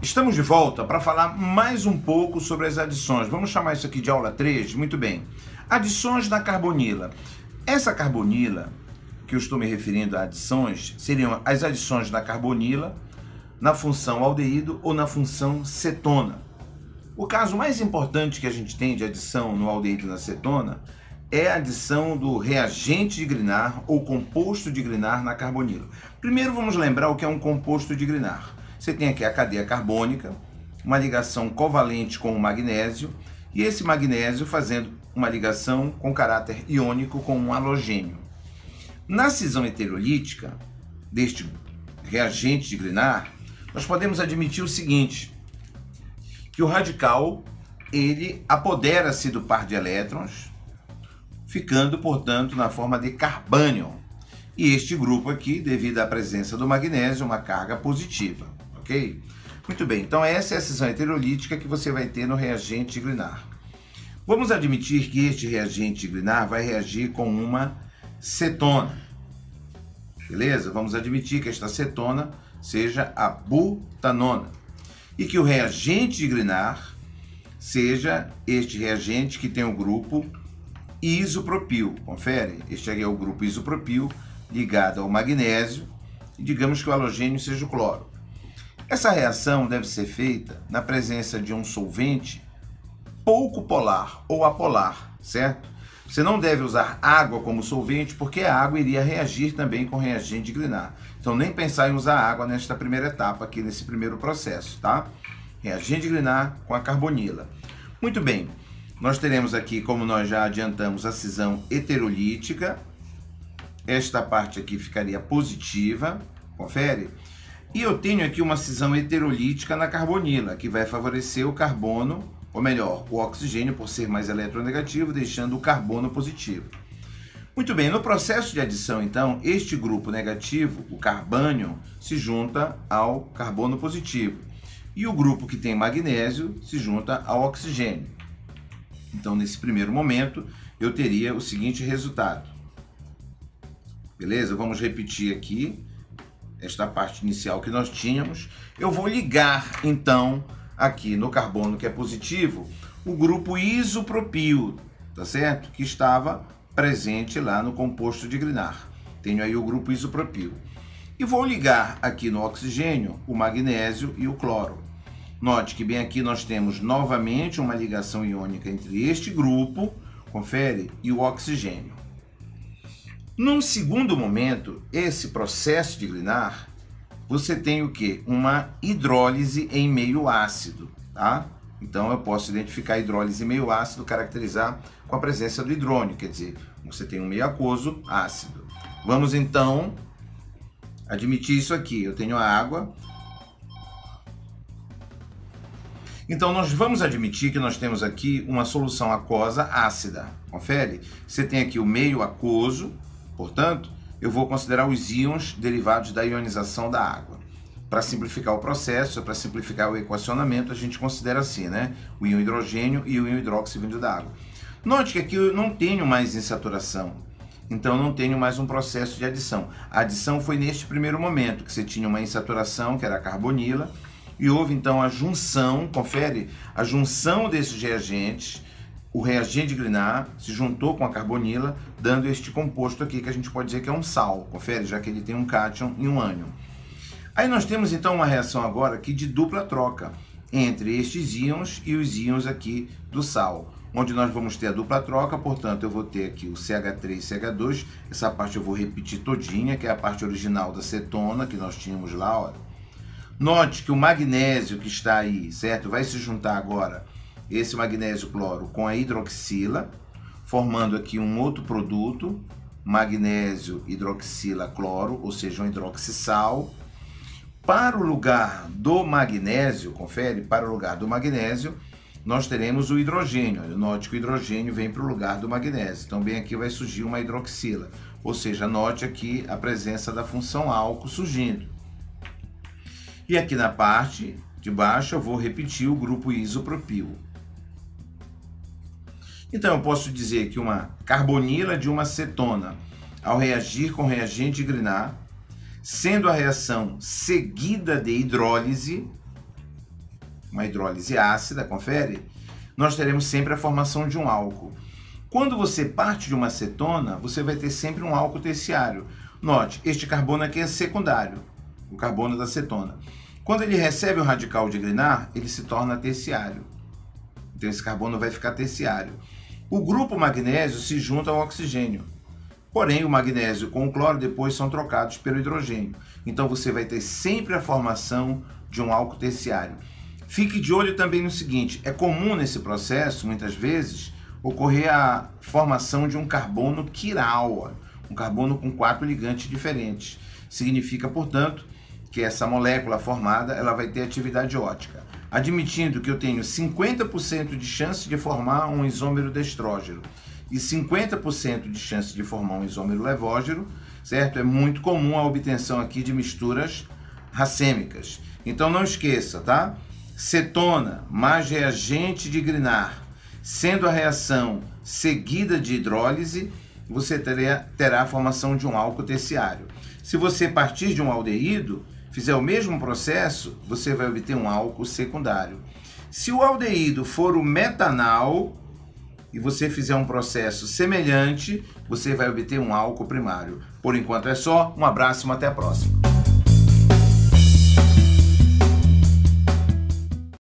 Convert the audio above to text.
Estamos de volta para falar mais um pouco sobre as adições. Vamos chamar isso aqui de aula 3? Muito bem. Adições da carbonila. Essa carbonila, que eu estou me referindo a adições, seriam as adições da carbonila na função aldeído ou na função cetona. O caso mais importante que a gente tem de adição no aldeído e na cetona é a adição do reagente de Grignard ou composto de Grignard na carbonila. Primeiro vamos lembrar o que é um composto de Grignard. Você tem aqui a cadeia carbônica, uma ligação covalente com o magnésio, e esse magnésio fazendo uma ligação com caráter iônico com um halogênio. Na cisão heterolítica deste reagente de Grignard, nós podemos admitir o seguinte, que o radical ele apodera-se do par de elétrons, ficando, portanto, na forma de carbânion. E este grupo aqui, devido à presença do magnésio, uma carga positiva, ok? Muito bem, então essa é a cisão heterolítica que você vai ter no reagente de Grignard. Vamos admitir que este reagente de Grignard vai reagir com uma cetona, beleza? Vamos admitir que esta cetona seja a butanona e que o reagente de Grignard seja este reagente que tem o grupo isopropil. Confere? Este aqui é o grupo isopropil ligado ao magnésio e digamos que o halogênio seja o cloro. Essa reação deve ser feita na presença de um solvente pouco polar ou apolar, certo? Você não deve usar água como solvente porque a água iria reagir também com o reagente de Grignard. Então nem pensar em usar água nesta primeira etapa aqui, nesse primeiro processo, tá? Reagente de Grignard com a carbonila. Muito bem. Nós teremos aqui, como nós já adiantamos, a cisão heterolítica. Esta parte aqui ficaria positiva, confere? E eu tenho aqui uma cisão heterolítica na carbonila, que vai favorecer o carbono, ou melhor, o oxigênio, por ser mais eletronegativo, deixando o carbono positivo. Muito bem, no processo de adição, então, este grupo negativo, o carbânion, se junta ao carbono positivo. E o grupo que tem magnésio se junta ao oxigênio. Então, nesse primeiro momento, eu teria o seguinte resultado. Beleza? Vamos repetir aqui esta parte inicial que nós tínhamos. Eu vou ligar, então, aqui no carbono que é positivo, o grupo isopropil, tá certo? Que estava presente lá no composto de Grignard. Tenho aí o grupo isopropil. E vou ligar aqui no oxigênio o magnésio e o cloro. Note que bem aqui nós temos novamente uma ligação iônica entre este grupo, confere, e o oxigênio. Num segundo momento, esse processo de Grignard, você tem o quê? Uma hidrólise em meio ácido, tá? Então eu posso identificar a hidrólise em meio ácido, caracterizar com a presença do hidrônio, quer dizer, você tem um meio aquoso ácido. Vamos então admitir isso aqui. Eu tenho a água. Então, nós vamos admitir que nós temos aqui uma solução aquosa ácida. Confere? Você tem aqui o meio aquoso, portanto, eu vou considerar os íons derivados da ionização da água. Para simplificar o processo, para simplificar o equacionamento, a gente considera assim, né? O íon hidrogênio e o íon hidróxido vindo da água. Note que aqui eu não tenho mais insaturação, então eu não tenho mais um processo de adição. A adição foi neste primeiro momento, que você tinha uma insaturação, que era a carbonila, e houve então a junção, confere, a junção desses reagentes, o reagente de Grignard se juntou com a carbonila, dando este composto aqui, que a gente pode dizer que é um sal, confere, já que ele tem um cátion e um ânion. Aí nós temos então uma reação agora aqui de dupla troca, entre estes íons e os íons aqui do sal, onde nós vamos ter a dupla troca, portanto eu vou ter aqui o CH3 e CH2, essa parte eu vou repetir todinha, que é a parte original da cetona, que nós tínhamos lá, ó. Note que o magnésio que está aí, certo? Vai se juntar agora esse magnésio cloro com a hidroxila, formando aqui um outro produto, magnésio hidroxila cloro, ou seja, um hidroxissal. Para o lugar do magnésio, confere, para o lugar do magnésio, nós teremos o hidrogênio. Note que o hidrogênio vem para o lugar do magnésio. Então, bem aqui vai surgir uma hidroxila. Ou seja, note aqui a presença da função álcool surgindo. E aqui na parte de baixo eu vou repetir o grupo isopropil. Então eu posso dizer que uma carbonila de uma cetona, ao reagir com reagente de Grignard, sendo a reação seguida de hidrólise, uma hidrólise ácida, confere, nós teremos sempre a formação de um álcool. Quando você parte de uma cetona, você vai ter sempre um álcool terciário. Note, este carbono aqui é secundário, o carbono da cetona. Quando ele recebe o radical de Grignard, ele se torna terciário. Então esse carbono vai ficar terciário. O grupo magnésio se junta ao oxigênio. Porém, o magnésio com o cloro depois são trocados pelo hidrogênio. Então você vai ter sempre a formação de um álcool terciário. Fique de olho também no seguinte, é comum nesse processo, muitas vezes, ocorrer a formação de um carbono quiral, um carbono com 4 ligantes diferentes. Significa, portanto, que essa molécula formada ela vai ter atividade ótica. Admitindo que eu tenho 50% de chance de formar um isômero de estrógeno e 50% de chance de formar um isômero levógeno, certo? É muito comum a obtenção aqui de misturas racêmicas. Então não esqueça, tá? Cetona mais reagente de Grignard, sendo a reação seguida de hidrólise, você terá a formação de um álcool terciário. Se você partir de um aldeído, fizer o mesmo processo, você vai obter um álcool secundário. Se o aldeído for o metanal e você fizer um processo semelhante, você vai obter um álcool primário. Por enquanto é só, um abraço e até a próxima.